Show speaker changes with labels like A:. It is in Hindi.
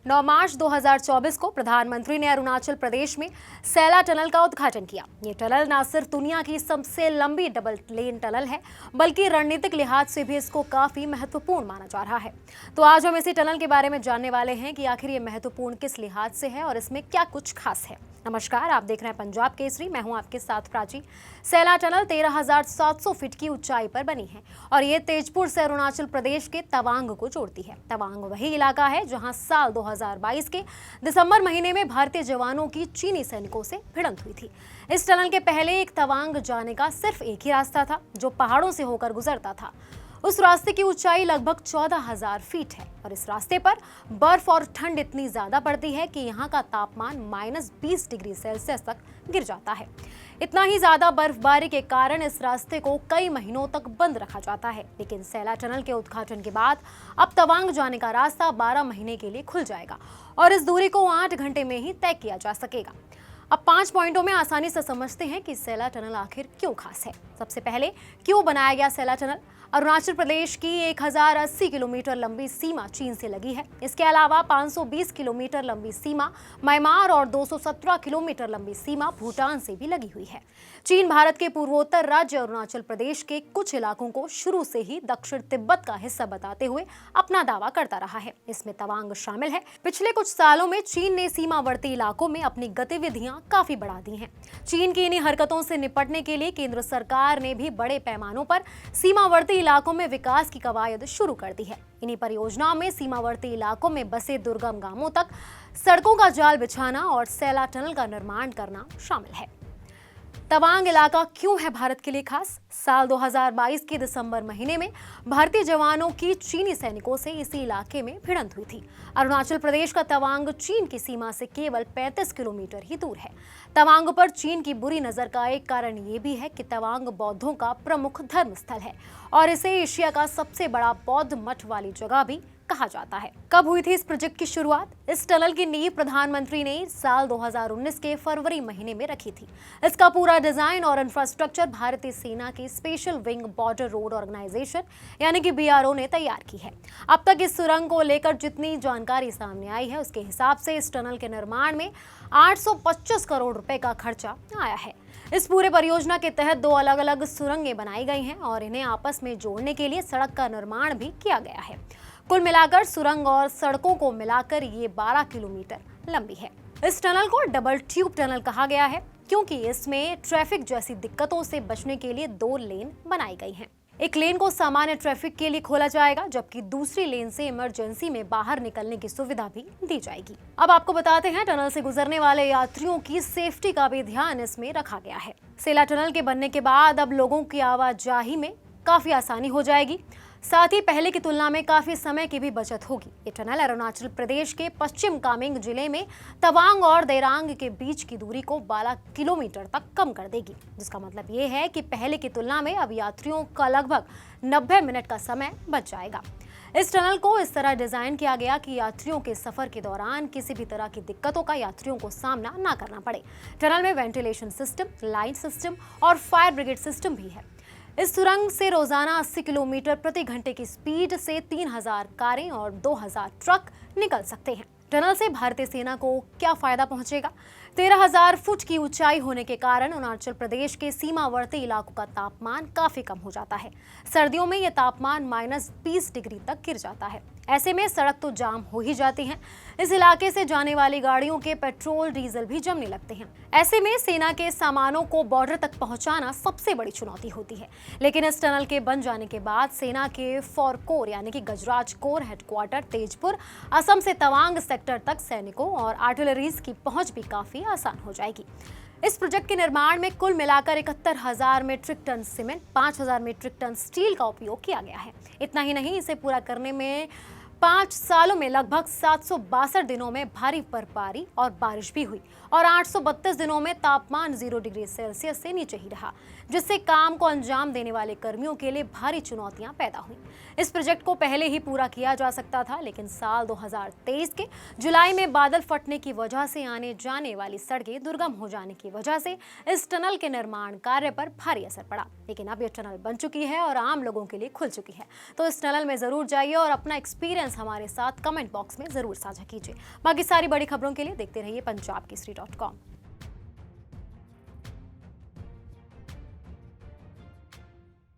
A: 9 मार्च 2024 को प्रधानमंत्री ने अरुणाचल प्रदेश में सैला टनल का उद्घाटन किया। ये टनल न सिर्फ दुनिया की सबसे लंबी डबल लेन टनल है, बल्कि रणनीतिक लिहाज से भी इसको काफी महत्वपूर्ण माना जा रहा है। तो आज हम इसी टनल के बारे में जानने वाले हैं कि आखिर ये महत्वपूर्ण किस लिहाज से है और इसमें क्या कुछ खास है। नमस्कार, आप देख रहे हैं पंजाब केसरी। मैं हूं आपके साथ प्राची। सैला टनल 13,700 फीट की ऊंचाई पर बनी है और ये तेजपुर से अरुणाचल प्रदेश के तवांग को जोड़ती है। तवांग वही इलाका है जहां साल 2022 के दिसंबर महीने में भारतीय जवानों की चीनी सैनिकों से भिड़ंत हुई थी। इस टनल के पहले एक तवांग जाने का सिर्फ एक ही रास्ता था जो पहाड़ों से होकर गुजरता था। उस रास्ते की ऊंचाई लगभग 14,000 फीट है और इस रास्ते पर बर्फ और ठंड इतनी ज्यादा पड़ती है कि यहाँ का तापमान -20 डिग्री सेल्सियस तक गिर जाता है। इतना ही ज्यादा बर्फबारी के कारण इस रास्ते को कई महीनों तक बंद रखा जाता है। लेकिन सैला टनल के उद्घाटन के बाद अब तवांग जाने का रास्ता 12 महीने के लिए खुल जाएगा और इस दूरी को 8 घंटे में ही तय किया जा सकेगा। अब 5 पॉइंटों में आसानी से समझते हैं कि सैला टनल आखिर क्यों खास है। सबसे पहले, क्यों बनाया गया सैला टनल? अरुणाचल प्रदेश की 1080 किलोमीटर लंबी सीमा चीन से लगी है। इसके अलावा 520 किलोमीटर लंबी सीमा म्यांमार और 217 किलोमीटर लंबी सीमा भूटान से भी लगी हुई है। चीन भारत के पूर्वोत्तर राज्य अरुणाचल प्रदेश के कुछ इलाकों को शुरू से ही दक्षिण तिब्बत का हिस्सा बताते हुए अपना दावा करता रहा है। इसमें तवांग शामिल है। पिछले कुछ सालों में चीन ने सीमावर्ती इलाकों में अपनी गतिविधियां काफी बढ़ा दी हैं। चीन की इन्हीं हरकतों से निपटने के लिए केंद्र सरकार ने भी बड़े पैमानों पर सीमावर्ती इलाकों में विकास की कवायद शुरू कर दी है। इन्हीं परियोजनाओं में सीमावर्ती इलाकों में बसे दुर्गम गांवों तक सड़कों का जाल बिछाना और सैला टनल का निर्माण करना शामिल है। तवांग इलाका क्यों है भारत के लिए खास? साल 2022 के दिसंबर महीने में भारतीय जवानों की चीनी सैनिकों से इसी इलाके में भिड़ंत हुई थी। अरुणाचल प्रदेश का तवांग चीन की सीमा से केवल 35 किलोमीटर ही दूर है। तवांग पर चीन की बुरी नजर का एक कारण ये भी है कि तवांग बौद्धों का प्रमुख धर्म स्थल है और इसे एशिया का सबसे बड़ा बौद्ध मठ वाली जगह भी कहा जाता है। कब हुई थी इस प्रोजेक्ट की शुरुआत? इस टनल की नींव प्रधानमंत्री ने साल 2019 के फरवरी महीने में रखी थी। इसका पूरा डिजाइन और इंफ्रास्ट्रक्चर भारतीय सेना की special wing border road organisation यानी कि BRO ने तैयार की है। अब तक इस सुरंग को लेकर जितनी जानकारी सामने आई है उसके हिसाब से इस टनल के निर्माण में 825 करोड़ रुपए का खर्चा आया है। इस पूरे परियोजना के तहत 2 अलग-अलग सुरंगें बनाई गई हैं और इन्हें आपस में जोड़ने के लिए सड़क का निर्माण भी किया गया है। कुल मिलाकर सुरंग और सड़कों को मिलाकर ये 12 किलोमीटर लंबी है। इस टनल को डबल ट्यूब टनल कहा गया है क्योंकि इसमें ट्रैफिक जैसी दिक्कतों से बचने के लिए 2 लेन बनाई गई हैं। एक लेन को सामान्य ट्रैफिक के लिए खोला जाएगा जबकि दूसरी लेन से इमरजेंसी में बाहर निकलने की सुविधा भी दी जाएगी। अब आपको बताते हैं टनल से गुजरने वाले यात्रियों की सेफ्टी का भी ध्यान इसमें रखा गया है। सैला टनल के बनने के बाद अब लोगों की आवाजाही में काफी आसानी हो जाएगी। साथ ही पहले की तुलना में काफी समय की भी बचत होगी। ये टनल अरुणाचल प्रदेश के पश्चिम कामेंग जिले में तवांग और देरांग के बीच की दूरी को 12 किलोमीटर तक कम कर देगी, जिसका मतलब ये है कि पहले की तुलना में अब यात्रियों का लगभग 90 मिनट का समय बच जाएगा। इस टनल को इस तरह डिजाइन किया गया कि यात्रियों के सफर के दौरान किसी भी तरह की दिक्कतों का यात्रियों को सामना ना करना पड़े। टनल में वेंटिलेशन सिस्टम, लाइट सिस्टम और फायर ब्रिगेड सिस्टम भी है। इस सुरंग से रोजाना 80 किलोमीटर प्रति घंटे की स्पीड से 3000 कारें और 2000 ट्रक निकल सकते हैं। टनल से भारतीय सेना को क्या फायदा पहुंचेगा? 13,000 फुट की ऊंचाई होने के कारण अरुणाचल प्रदेश के सीमावर्ती इलाकों का तापमान काफी कम हो जाता है। सर्दियों में यह तापमान -20 डिग्री तक गिर जाता है। ऐसे में सड़क तो जाम हो ही जाती हैं। इस इलाके से जाने वाली गाड़ियों के पेट्रोल डीजल भी जमने लगते हैं। ऐसे में सेना के सामानों को बॉर्डर तक पहुंचाना सबसे बड़ी चुनौती होती है। लेकिन इस टनल के बन जाने के बाद सेना के 4 कोर यानी कि गजराज कोर हेडक्वार्टर तेजपुर, असम से तवांग सेक्टर तक सैनिकों और आर्टिलरीज की पहुंच भी काफी आसान हो जाएगी। इस प्रोजेक्ट के निर्माण में कुल मिलाकर 71,000 metric tonne cement, 5,000 metric tonne steel का उपयोग किया गया है। इतना ही नहीं, इसे पूरा करने में 5 सालों में लगभग 762 दिनों में भारी बर्फबारी और बारिश भी हुई और 832 दिनों में तापमान 0 डिग्री सेल्सियस से नीचे ही रहा, जिससे काम को अंजाम देने वाले कर्मियों के लिए भारी चुनौतियां पैदा हुई। इस प्रोजेक्ट को पहले ही पूरा किया जा सकता था, लेकिन साल 2023 के जुलाई में बादल फटने की वजह से आने जाने वाली सड़कें दुर्गम हो जाने की वजह से इस टनल के निर्माण कार्य पर भारी असर पड़ा। लेकिन अब यह टनल बन चुकी है और आम लोगों के लिए खुल चुकी है, तो इस टनल में जरूर जाइए और अपना एक्सपीरियंस एक्सपीरियंस हमारे साथ कमेंट बॉक्स में जरूर साझा कीजिए। बाकी सारी बड़ी खबरों के लिए देखते रहिए पंजाब केसरी.com।